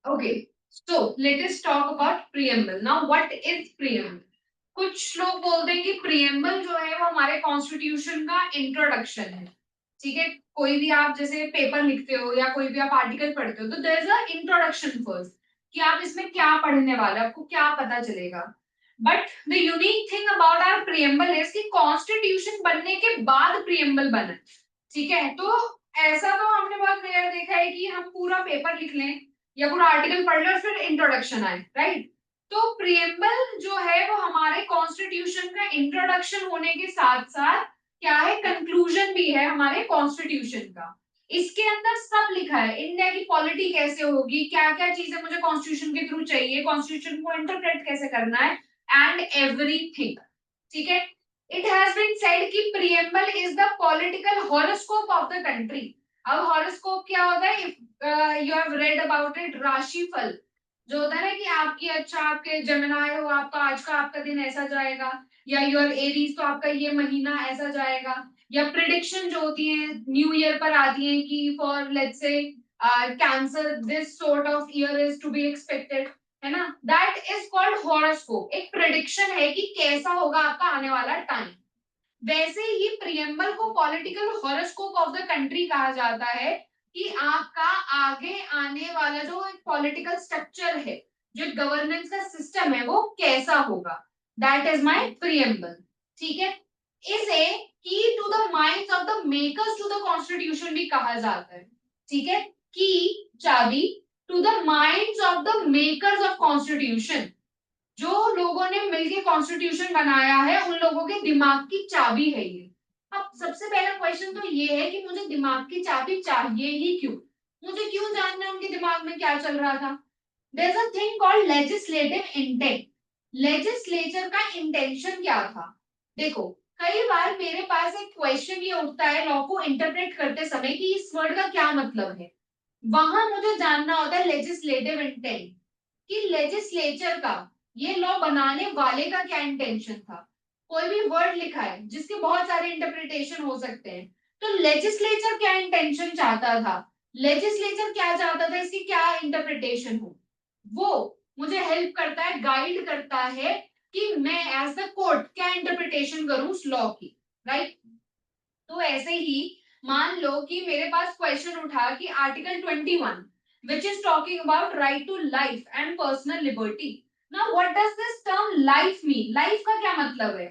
Okay, so let us talk about preamble. Now what is preamble? कुछ लोग बोलते हैं कि प्रीएम्बल जो है वो हमारे कॉन्स्टिट्यूशन का इंट्रोडक्शन है। ठीक है, कोई भी आप जैसे पेपर लिखते हो या कोई भी आप आर्टिकल पढ़ते हो तो there is a introduction first, कि आप इसमें क्या पढ़ने वाले हो, आपको क्या पता चलेगा। But the unique thing about our preamble is कि कॉन्स्टिट्यूशन बनने के बाद प्रीएम्बल बना। ठीक है, तो ऐसा तो हमने बहुत रेयर देखा है कि हम पूरा पेपर लिख लें या पूरा आर्टिकल पढ़ लो और फिर इंट्रोडक्शन आए, राइट? तो प्रिएम्बल जो है वो हमारे कॉन्स्टिट्यूशन का इंट्रोडक्शन होने के साथ साथ क्या है, कंक्लूजन भी है हमारे कॉन्स्टिट्यूशन का। इसके अंदर सब लिखा है, इंडिया की पॉलिटी कैसे होगी, क्या क्या चीजें मुझे कॉन्स्टिट्यूशन के थ्रू चाहिए, कॉन्स्टिट्यूशन को इंटरप्रेट कैसे करना है, एंड एवरीथिंग। ठीक है, इट हैज बीन सेड कि preamble is the political horoscope of the country. अब हॉरोस्कोप क्या होता है? You have read about it, राशिफल जो होता है ना कि आपकी, अच्छा आपके जेमिनाई हो, आपका आज का आपका दिन ऐसा जाएगा, या योर एरीज तो आपका ये महीना ऐसा जाएगा। या प्रिडिक्शन जो होती है न्यू ईयर पर आती है कि for let's say cancer this sort of year is to be expected, है ना? That is called horoscope. एक प्रिडिक्शन है कि कैसा होगा आपका आने वाला टाइम। वैसे ही प्रियम्बल को political horoscope of the country कहा जाता है, कि आपका आगे आने वाला जो एक पॉलिटिकल स्ट्रक्चर है, जो गवर्नेंस का सिस्टम है वो कैसा होगा। That is my preamble. ठीक है, इसे key to the minds of the makers to the constitution भी कहा जाता है। ठीक है, की, चाबी, to the minds of the makers of constitution. जो लोगों ने मिलकर कॉन्स्टिट्यूशन बनाया है उन लोगों के दिमाग की चाबी है ये। अब सबसे पहला क्वेश्चन तो ये है कि मुझे दिमाग की चाबी चाहिए ही क्यों? मुझे क्यों जानना है उनके दिमाग में क्या चल रहा था? There is a thing called legislative intent. Legislature का इंटेंशन क्या था? देखो, कई बार मेरे पास एक क्वेश्चन ये उठता है लॉ को इंटरप्रेट करते समय कि इस वर्ड का क्या मतलब है। वहां मुझे जानना होता है लेजिस्लेटिव इंटेंट, कि लेजिस्लेचर का, ये लॉ बनाने वाले का क्या इंटेंशन था। कोई भी वर्ड लिखा है जिसके बहुत सारे इंटरप्रिटेशन हो सकते हैं, तो लेजिस्लेचर क्या इंटेंशन चाहता था, लेजिस्लेचर क्या चाहता था, इसकी क्या इंटरप्रिटेशन हो, वो मुझे हेल्प करता है, गाइड करता है कि मैं एज द कोर्ट क्या इंटरप्रिटेशन करूं उस लॉ की, राइट? तो ऐसे ही मान लो कि मेरे पास क्वेश्चन उठा कि article 21 which is talking about right to life and personal liberty. Now what does this term life mean? Life का क्या मतलब है?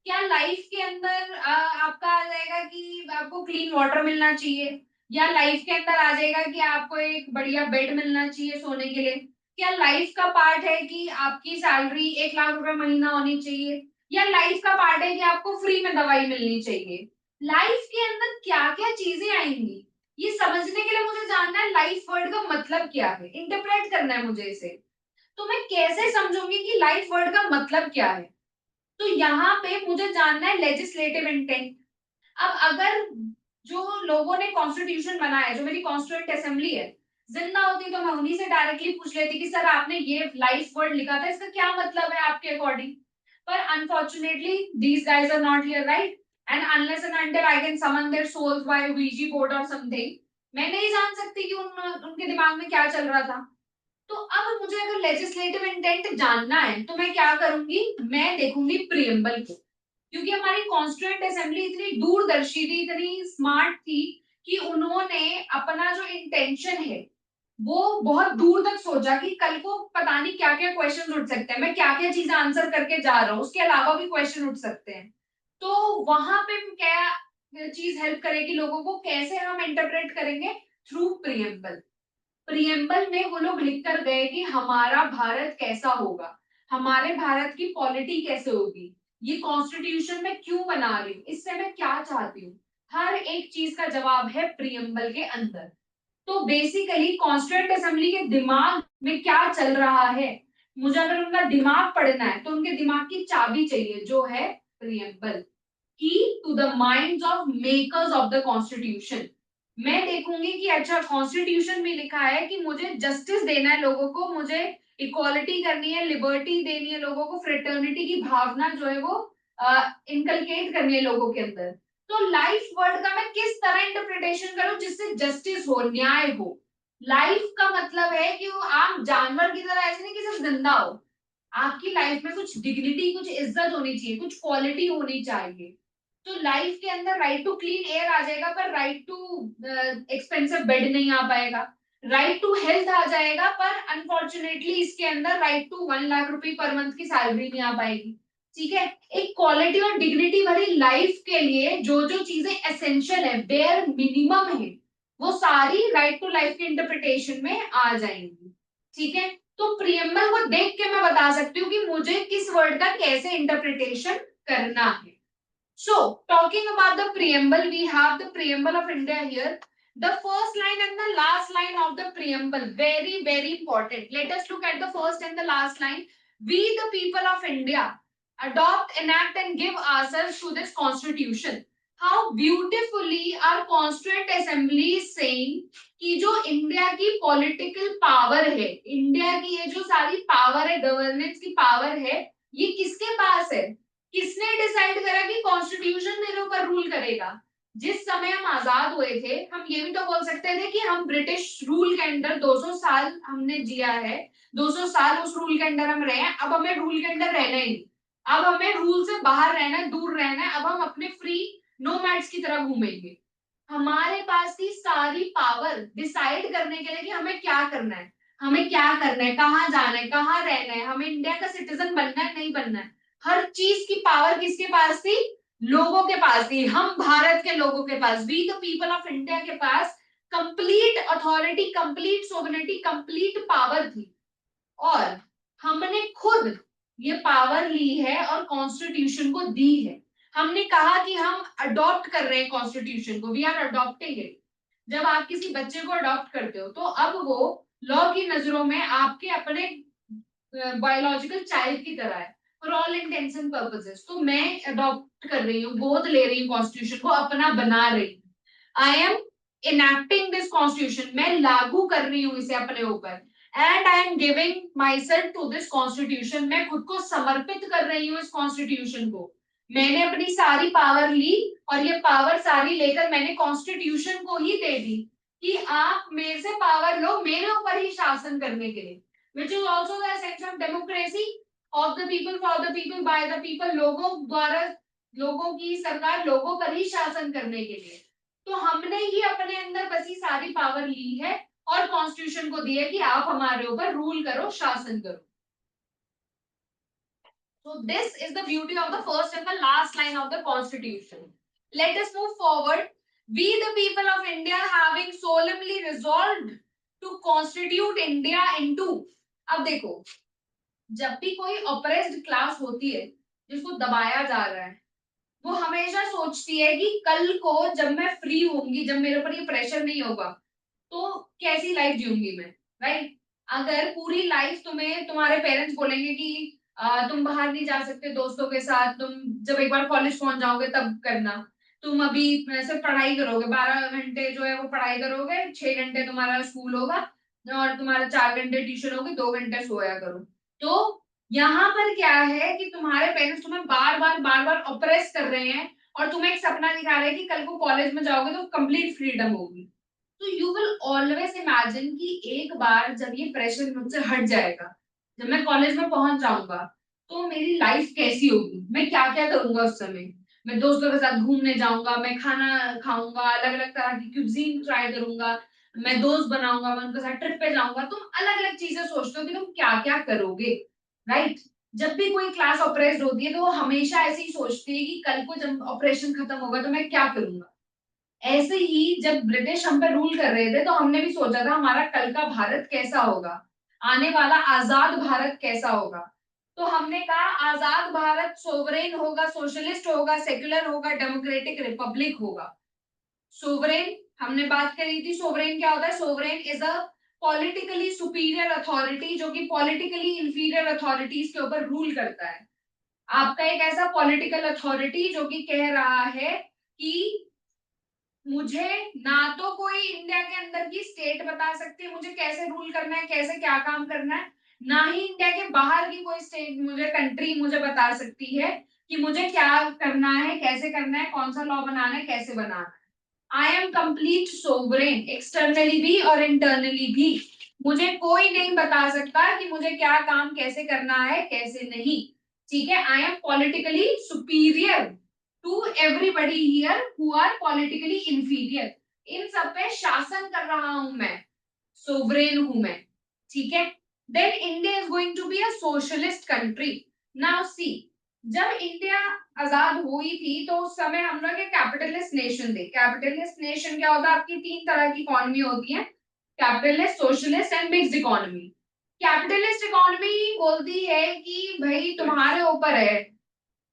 क्या लाइफ के अंदर आपका आ जाएगा कि आपको क्लीन वाटर मिलना चाहिए, या लाइफ के अंदर आ जाएगा कि आपको एक बढ़िया बेड मिलना चाहिए सोने के लिए? क्या लाइफ का पार्ट है कि आपकी सैलरी 1 लाख रुपए महीना होनी चाहिए, या लाइफ का पार्ट है कि आपको फ्री में दवाई मिलनी चाहिए? लाइफ के अंदर क्या क्या चीजें आएंगी, ये समझने के लिए मुझे जानना है लाइफ वर्ड का मतलब क्या है, इंटरप्रेट करना है मुझे इसे। तो मैं कैसे समझूंगी कि लाइफ वर्ड का मतलब क्या है? तो यहाँ पे मुझे जानना है लेजिस्लेटिव इंटेंट। अब अगर जो लोगों ने कॉन्स्टिट्यूशन बनाया, जो मेरी कॉन्स्टिट्यूएंट असेंबली है, जिंदा होती तो मैं उन्हीं से डायरेक्टली पूछ लेती कि सर आपने ये लाइफ वर्ड लिखा था, इसका क्या मतलब है आपके अकॉर्डिंग? पर unfortunately these guys are not here, right? And unless and until I can summon their souls by Ouija board और समथिंग, मैं नहीं जान सकती कि उनके दिमाग में क्या चल रहा था। तो अब मुझे अगर लेजिस्लेटिव इंटेंट जानना है तो मैं क्या करूंगी, मैं देखूंगी प्रियम्बल को। क्योंकि हमारी कॉन्स्टिट्यूएंट असेंबली इतनी दूरदर्शी थी, इतनी स्मार्ट थी, कि उन्होंने अपना जो इंटेंशन है वो बहुत दूर तक सोचा कि कल को पता नहीं क्या क्या क्वेश्चन उठ सकते हैं, मैं क्या क्या चीजें आंसर करके जा रहा हूँ, उसके अलावा भी क्वेश्चन उठ सकते हैं। तो वहां पे क्या चीज हेल्प करेगी लोगों को, कैसे हम इंटरप्रेट करेंगे? Through preamble. प्रियम्बल में वो लोग लिख कर गए कि हमारा भारत कैसा होगा, हमारे भारत की पॉलिटी कैसे होगी, ये कॉन्स्टिट्यूशन में क्यों बना रही हूँ, इससे मैं क्या चाहती हूँ, हर एक चीज का जवाब है प्रियम्बल के अंदर। तो बेसिकली कॉन्स्टिट्यूएंट असेंबली के दिमाग में क्या चल रहा है, मुझे अगर उनका दिमाग पढ़ना है तो उनके दिमाग की चाबी चाहिए जो है preamble, key to the minds of makers of the constitution. मैं देखूंगी कि अच्छा कॉन्स्टिट्यूशन में लिखा है कि मुझे जस्टिस देना है लोगों को, मुझे इक्वालिटी करनी है, लिबर्टी देनी है लोगों को, फ्रेटर्निटी की भावना जो है वो इनकलकेट करनी है लोगों के अंदर। तो लाइफ वर्ड का मैं किस तरह इंटरप्रिटेशन करूं जिससे जस्टिस हो, न्याय हो, लाइफ का मतलब है कि वो आप जानवर की तरह ऐसे नहीं कि सिर्फ जिंदा हो, आपकी लाइफ में कुछ डिग्निटी, कुछ इज्जत होनी चाहिए, कुछ क्वालिटी होनी चाहिए। तो लाइफ के अंदर राइट टू क्लीन एयर आ जाएगा, पर राइट टू एक्सपेंसिव बेड नहीं आ पाएगा। राइट टू हेल्थ आ जाएगा, पर अनफॉर्चुनेटली इसके अंदर राइट टू 1 लाख रुपए पर मंथ की सैलरी नहीं आ पाएगी। ठीक है, एक क्वालिटी और डिग्निटी भरी लाइफ के लिए जो जो चीजें एसेंशियल है, बेयर मिनिमम है, वो सारी राइट टू लाइफ के इंटरप्रिटेशन में आ जाएंगी। ठीक है, तो प्रियम्बल को देख के मैं बता सकती हूँ कि मुझे किस वर्ड का कैसे इंटरप्रिटेशन करना है। So talking about the preamble, we have the preamble of India here. The first line and the last line of the preamble, very very important. Let us look at the first and the last line. We the people of India adopt, enact and give ourselves to this constitution. How beautifully our constituent assembly is saying कि जो India की political power है, India की ये जो सारी power है, governance की पावर है, ये किसके पास है? किसने डिसाइड करा कि कॉन्स्टिट्यूशन मेरे ऊपर रूल करेगा? जिस समय हम आजाद हुए थे, हम ये भी तो बोल सकते थे कि हम ब्रिटिश रूल के अंदर 200 साल हमने जिया है, 200 साल उस रूल के अंदर हम रहे हैं, अब हमें रूल के अंदर रहना ही नहीं, अब हमें रूल से बाहर रहना है, दूर रहना है, अब हम अपने फ्री नोमैड्स की तरह घूमेंगे। हमारे पास थी सारी पावर डिसाइड करने के लिए कि हमें क्या करना है, हमें क्या करना है, कहाँ जाना है, कहाँ रहना है, हमें इंडिया का सिटीजन बनना है नहीं बनना है। हर चीज की पावर किसके पास थी? लोगों के पास थी, हम भारत के लोगों के पास, we the people of India के पास complete authority, complete sovereignty, complete power थी। और हमने खुद ये पावर ली है और कॉन्स्टिट्यूशन को दी है। हमने कहा कि हम अडॉप्ट कर रहे हैं कॉन्स्टिट्यूशन को, वी आर अडॉप्टिंग इट। जब आप किसी बच्चे को अडॉप्ट करते हो, तो अब वो लॉ की नजरों में आपके अपने बायोलॉजिकल चाइल्ड की तरह है, for all intends and purposes. तो मैं अडॉप्ट कर रही हूँ, गोद ले रही हूँ कॉन्स्टिट्यूशन को, अपना बना रही हूँ। I am enacting this constitution, मैं लागू कर रही हूँ इसे अपने ऊपर। And I am giving myself to this constitution, मैं खुद को समर्पित कर रही हूँ इस कॉन्स्टिट्यूशन को। मैंने अपनी सारी पावर ली, और ये पावर सारी लेकर मैंने कॉन्स्टिट्यूशन को ही दे दी कि आप मेरे से पावर लो मेरे ऊपर ही शासन करने के लिए, which is also the essence of democracy, of the people, for the people, by the people, लोगों द्वारा, लोगों की सरकार लोगों पर ही शासन करने के लिए। तो हमने ही अपने अंदर बसी सारी पावर ली है और कॉन्स्टिट्यूशन को दी है कि आप हमारे ऊपर रूल करो, शासन करो। So this is the beauty of the first and the last line of the constitution. Let us move forward. We the people of India, having solemnly resolved to constitute India into, अब देखो, जब भी कोई oppressed class होती है जिसको दबाया जा रहा है, वो हमेशा सोचती है कि कल को जब मैं फ्री होंगी, जब मेरे ऊपर ये प्रेशर नहीं होगा, तो कैसी लाइफ जीऊंगी मैं, राइट? अगर पूरी लाइफ तुम्हें तुम्हारे पेरेंट्स बोलेंगे कि तुम बाहर नहीं जा सकते दोस्तों के साथ, तुम जब एक बार कॉलेज पहुंच जाओगे तब करना, तुम अभी सिर्फ पढ़ाई करोगे, 12 घंटे जो है वो पढ़ाई करोगे, 6 घंटे तुम्हारा स्कूल होगा, और तुम्हारा 4 घंटे ट्यूशन होगी, 2 घंटे सोया करो। तो यहाँ पर क्या है कि तुम्हारे पेरेंट्स तुम्हें बार बार ऑपरेस कर रहे हैं, और तुम्हें एक सपना दिखा रहे हैं कि कल को कॉलेज में जाओगे तो कंप्लीट फ्रीडम होगी। तो यू विल ऑलवेज इमेजिन कि एक बार जब ये प्रेशर मुझसे हट जाएगा, जब मैं कॉलेज में पहुंच जाऊंगा, तो मेरी लाइफ कैसी होगी, मैं क्या क्या करूंगा उस समय। मैं दोस्तों के साथ घूमने जाऊंगा, मैं खाना खाऊंगा, अलग अलग तरह की क्यूजीन ट्राई करूंगा, मैं दोस्त बनाऊंगा, मैं उनके साथ ट्रिप पे जाऊंगा। तुम अलग अलग चीजें सोचते हो कि तुम क्या क्या करोगे, राइट? जब भी कोई क्लास ऑपरेट होती है तो वो हमेशा ऐसे ही सोचती है कि कल को जब ऑपरेशन खत्म होगा तो मैं क्या करूंगा। ऐसे ही जब ब्रिटिश हम पे रूल कर रहे थे, तो हमने भी सोचा था हमारा कल का भारत कैसा होगा, आने वाला आजाद भारत कैसा होगा। तो हमने कहा आजाद भारत सोवरेन होगा, सोशलिस्ट होगा, सेक्युलर होगा, डेमोक्रेटिक रिपब्लिक होगा। सोवरेन हमने बात करी थी, सोवरेन क्या होता है? Sovereign is a politically superior authority जो कि पॉलिटिकली इंफीरियर अथॉरिटीज के ऊपर रूल करता है। आपका एक ऐसा पॉलिटिकल अथॉरिटी जो कि कह रहा है कि मुझे ना तो कोई इंडिया के अंदर की स्टेट बता सकती है मुझे कैसे रूल करना है, कैसे क्या काम करना है, ना ही इंडिया के बाहर की कोई स्टेट मुझे, कंट्री मुझे बता सकती है कि मुझे क्या करना है, कैसे करना है, कौन सा लॉ बनाना है, कैसे बनाना है। I M complete sovereign, externally भी और इंटरनली भी। मुझे कोई नहीं बता सकता कि मुझे क्या काम कैसे करना है कैसे नहीं। ठीक है, I am politically superior to everybody here who are politically inferior. इन सब पे शासन कर रहा हूं मैं, सोवरेन हूं मैं। ठीक है, then India is going to be a socialist country. Now see, जब इंडिया आजाद हुई थी तो उस समय हम लोग एक कैपिटलिस्ट नेशन थे। कैपिटलिस्ट नेशन क्या होता है, आपकी तीन तरह की इकोनॉमी होती है, capitalist, socialist and mixed economy. Capitalist economy बोलती है कि भाई तुम्हारे ऊपर है,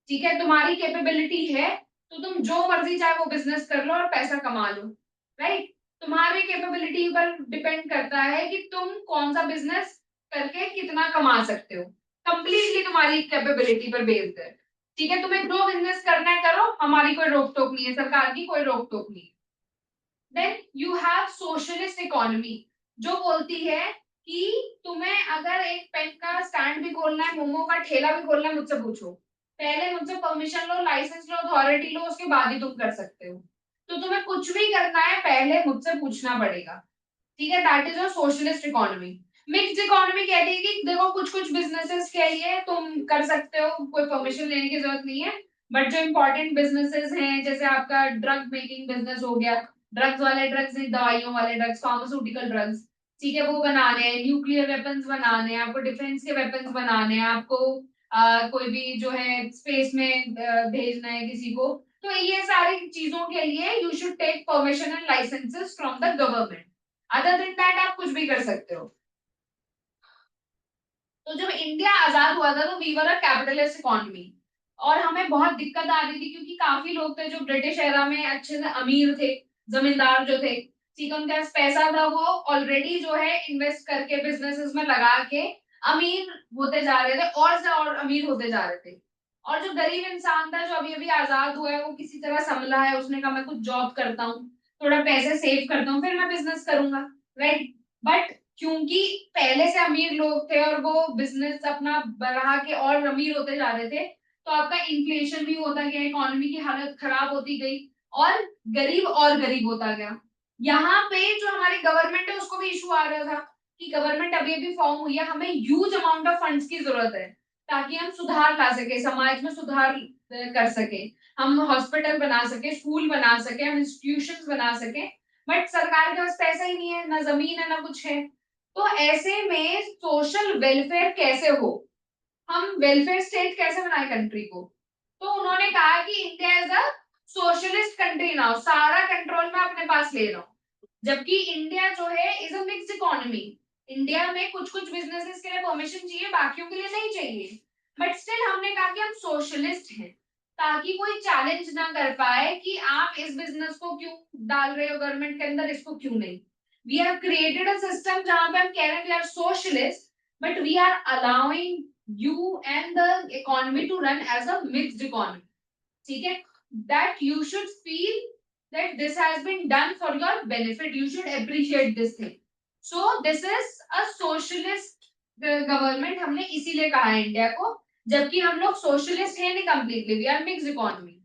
ठीक है, तुम्हारी कैपेबिलिटी है तो तुम जो मर्जी चाहे वो बिजनेस कर लो और पैसा कमा लो, राइट। तुम्हारी कैपेबिलिटी पर डिपेंड करता है कि तुम कौन सा बिजनेस करके कितना कमा सकते हो, कंप्लीटली तुम्हारी कैपेबिलिटी पर बेस्ड है। ठीक है, तुम्हें जो बिजनेस करना है करो, हमारी कोई रोक टोक नहीं है, सरकार की कोई रोक टोक नहीं है। Then you have socialist economy, जो बोलती है कि तुम्हें अगर एक पेन का स्टैंड भी खोलना है, मोमो का ठेला भी खोलना है, मुझसे पूछो, पहले मुझसे परमिशन लो, लाइसेंस लो, अथॉरिटी लो, उसके बाद ही तुम कर सकते हो। तो तुम्हें कुछ भी करना है पहले मुझसे पूछना पड़ेगा। ठीक है, that is a socialist economy. Mixed economy कहती है कि देखो कुछ कुछ बिजनेसेस के लिए तुम कर सकते हो, कोई परमिशन लेने की जरूरत नहीं है, बट जो इंपॉर्टेंट बिजनेसेस हैं, जैसे आपका ड्रग मेकिंग बिजनेस हो गया, ड्रग्स वाले ड्रग्स, दवाइयों वाले ड्रग्स, फार्मास्यूटिकल ड्रग्स, ठीक है, वो बनाने हैं, न्यूक्लियर वेपन्स बनाने हैं, आपको डिफेंस के वेपन्स बनाने हैं, आपको कोई भी जो है स्पेस में भेजना है किसी को, तो ये सारी चीजों के लिए you should take permission and licences from the government. Other than that आप कुछ भी कर सकते हो। तो जब इंडिया आजाद हुआ था तो we were a capitalist economy, और हमें बहुत दिक्कत आ रही थी क्योंकि काफी लोग थे जो ब्रिटिश एरा में अच्छे से अमीर थे, जमींदार जो थे, ठीक है, उनके पास पैसा था, वो ऑलरेडी जो है इन्वेस्ट करके बिजनेसेस में लगा के अमीर होते जा रहे थे, और से और अमीर होते जा रहे थे। और जो गरीब इंसान था जो अभी अभी आजाद हुआ है, वो किसी तरह संभला है, उसने कहा मैं कुछ जॉब करता हूँ, थोड़ा पैसे सेव करता हूँ, फिर मैं बिजनेस करूंगा, राइट। बट क्योंकि पहले से अमीर लोग थे और वो बिजनेस अपना बढ़ा के और अमीर होते जा रहे थे, तो आपका इन्फ्लेशन भी होता गया, इकोनॉमी की हालत खराब होती गई, और गरीब होता गया। यहाँ पे जो हमारी गवर्नमेंट है उसको भी इशू आ रहा था कि गवर्नमेंट अभी अभी फॉर्म हुई है, हमें ह्यूज अमाउंट ऑफ फंड्स की जरूरत है ताकि हम सुधार ला सके, समाज में सुधार कर सके, हम हॉस्पिटल बना सके, स्कूल बना सके, हम इंस्टीट्यूशंस बना सके। बट सरकार के पास पैसा ही नहीं है, ना जमीन है ना कुछ है। तो ऐसे में सोशल वेलफेयर कैसे हो, हम वेलफेयर स्टेट कैसे बनाए कंट्री को। तो उन्होंने कहा कि India is a socialist country now, सारा कंट्रोल मैं अपने पास ले रहा हूँ। जबकि इंडिया जो है is a mixed economy, India में कुछ कुछ बिजनेसेस के लिए परमिशन चाहिए, बाकियों के लिए नहीं चाहिए। बट स्टिल हमने कहा कि हम सोशलिस्ट हैं, ताकि कोई चैलेंज ना कर पाए कि आप इस बिजनेस को क्यों डाल रहे हो गवर्नमेंट के अंदर, इसको क्यों नहीं। We have created a system जहां पे हम कह रहे हैं we are socialist, but we are allowing you and the economy to run as a mixed economy. ठीक है, that you should feel that this has been done for your benefit, you should appreciate this thing. So this is a socialist government, हमने इसीलिए कहा है India को, जबकि हम लोग सोशलिस्ट हैं नहीं completely, we are mixed economy.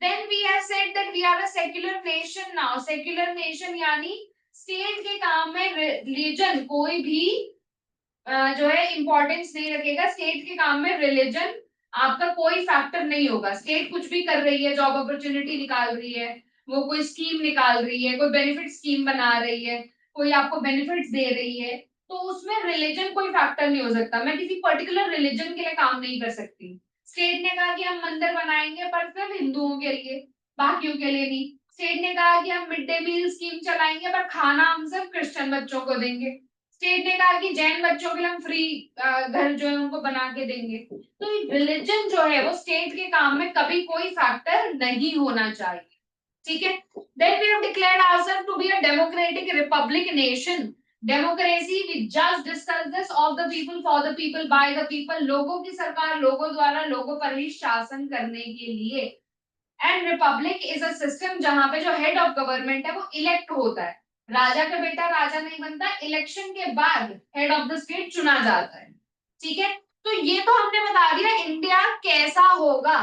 then we have said that we are a secular nation now, secular nation यानी स्टेट के काम में रिलीजन कोई भी जो है इंपॉर्टेंस नहीं रखेगा, स्टेट के काम में रिलीजन आपका कोई फैक्टर नहीं होगा। स्टेट कुछ भी कर रही है, जॉब अपॉर्चुनिटी निकाल रही है, वो कोई स्कीम निकाल रही है, कोई बेनिफिट स्कीम बना रही है, कोई आपको बेनिफिट्स दे रही है, तो उसमें रिलीजन कोई फैक्टर नहीं हो सकता। मैं किसी पर्टिकुलर रिलीजन के लिए काम नहीं कर सकती। स्टेट ने कहा कि हम मंदिर बनाएंगे पर सिर्फ हिंदुओं के लिए, बाकियों के लिए नहीं। स्टेट ने कहा कि हम मिड डे मील स्कीम चलाएंगे पर खाना हम सिर्फ क्रिश्चियन बच्चों को देंगे। स्टेट ने कहा कि जैन बच्चों के लिए हम फ्री घर जो है उनको बना के देंगे। तो रिलीजन जो है वो स्टेट के काम में कभी कोई फैक्टर नहीं होना चाहिए। ठीक है, then we have declared ourself to be a democratic republic nation. Democracy we just discuss this, of the people for the people by the people, लोगों की सरकार लोगों द्वारा लोगों पर ही शासन करने के लिए। And Republic is a system जहां पे जो हेड ऑफ गवर्नमेंट है वो इलेक्ट होता है, राजा का बेटा राजा नहीं बनता, इलेक्शन के बाद हेड ऑफ द स्टेट चुना जाता है। ठीक है, तो ये तो हमने बता दिया इंडिया कैसा होगा।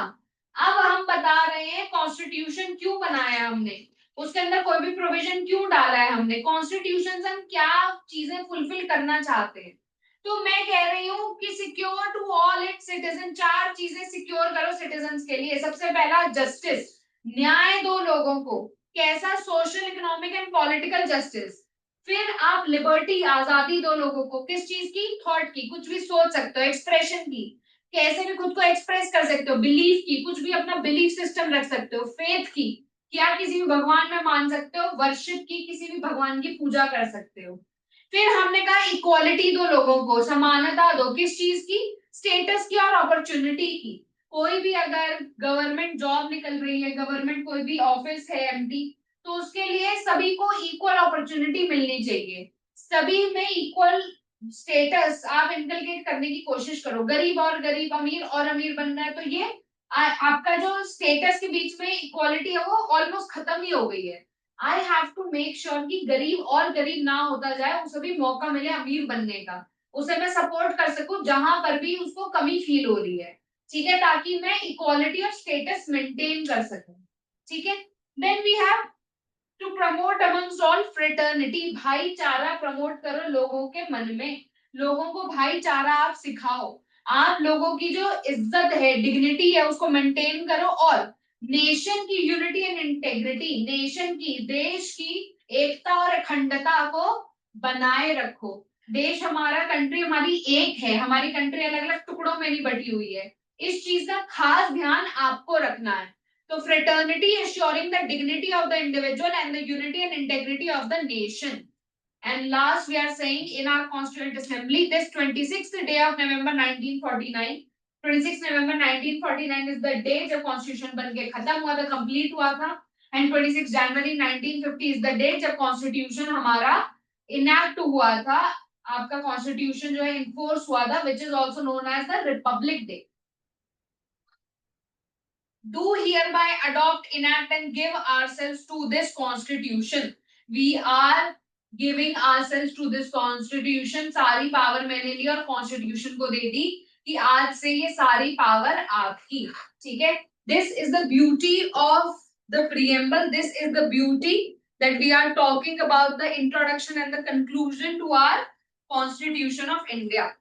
अब हम बता रहे हैं कॉन्स्टिट्यूशन क्यों बनाया हमने, उसके अंदर कोई भी प्रोविजन क्यों डाला है हमने, कॉन्स्टिट्यूशन से हम क्या चीजें फुलफिल करना चाहते हैं। तो मैं कह रही हूँ कि secure to all its citizen, चार चीजें सिक्योर करो सिटीजन के लिए। सबसे पहला जस्टिस, न्याय दो लोगों को। कैसा, social economic and political justice. फिर आप लिबर्टी, आजादी दो लोगों को, किस चीज की, थॉट की, कुछ भी सोच सकते हो, एक्सप्रेशन की, कैसे भी खुद को एक्सप्रेस कर सकते हो, बिलीफ की, कुछ भी अपना बिलीफ सिस्टम रख सकते हो, फेथ की, कि आप किसी भी भगवान में मान सकते हो, वर्शिप की, किसी भी भगवान की पूजा कर सकते हो। फिर हमने कहा इक्वालिटी दो लोगों को, समानता दो, किस चीज की, स्टेटस की और अपॉर्चुनिटी की। कोई भी अगर गवर्नमेंट जॉब निकल रही है, गवर्नमेंट कोई भी ऑफिस है एमटी, तो उसके लिए सभी को इक्वल अपॉर्चुनिटी मिलनी चाहिए, सभी में इक्वल स्टेटस आप इनकलकेट करने की कोशिश करो। गरीब और गरीब, अमीर और अमीर बनना है, तो ये आपका जो स्टेटस के बीच में इक्वालिटी है वो ऑलमोस्ट खत्म ही हो गई है। I have to make sure कि गरीब और गरीब ना होता जाए, उसे भी मौका मिले अमीर बनने का, उसे मैं सपोर्ट कर सकूं जहां पर भी उसको कमी फील हो रही है, ठीक है, ताकि मैं इक्वालिटी और स्टेटस मेंटेन कर सकूं, ठीक है। Then we have to promote amongst all fraternity, भाईचारा प्रमोट करो लोगों के मन में, लोगों को भाईचारा आप सिखाओ, आप लोगों की जो इज्जत है, डिग्निटी है, उसको मेंटेन करो। और नेशन की यूनिटी एंड इंटेग्रिटी, नेशन की, देश की एकता और अखंडता को बनाए रखो। देश हमारा, कंट्री हमारी एक है, हमारी कंट्री अलग अलग टुकड़ों में नहीं बटी हुई है, इस चीज का खास ध्यान आपको रखना है। So fraternity ensuring the dignity of the individual and the unity and integrity of the nation. And last, we are saying in our Constituent Assembly, this 26th day of November 1949, 26 November 1949 is the day जब Constitution बन के खत्म हुआ था, complete हुआ था, and 26 January 1950 is the day जब Constitution हमारा enact हुआ था, आपका Constitution जो है enforce हुआ था, which is also known as the Republic Day. Do hereby adopt, enact, and give ourselves to this constitution. We are giving ourselves to this constitution. सारी पावर मैंने ली और कॉन्स्टिट्यूशन को दे दी कि आज से ये सारी पावर आपकी, ठीक है। This is the beauty of the preamble. This is the beauty that we are talking about the introduction and the conclusion to our Constitution of India.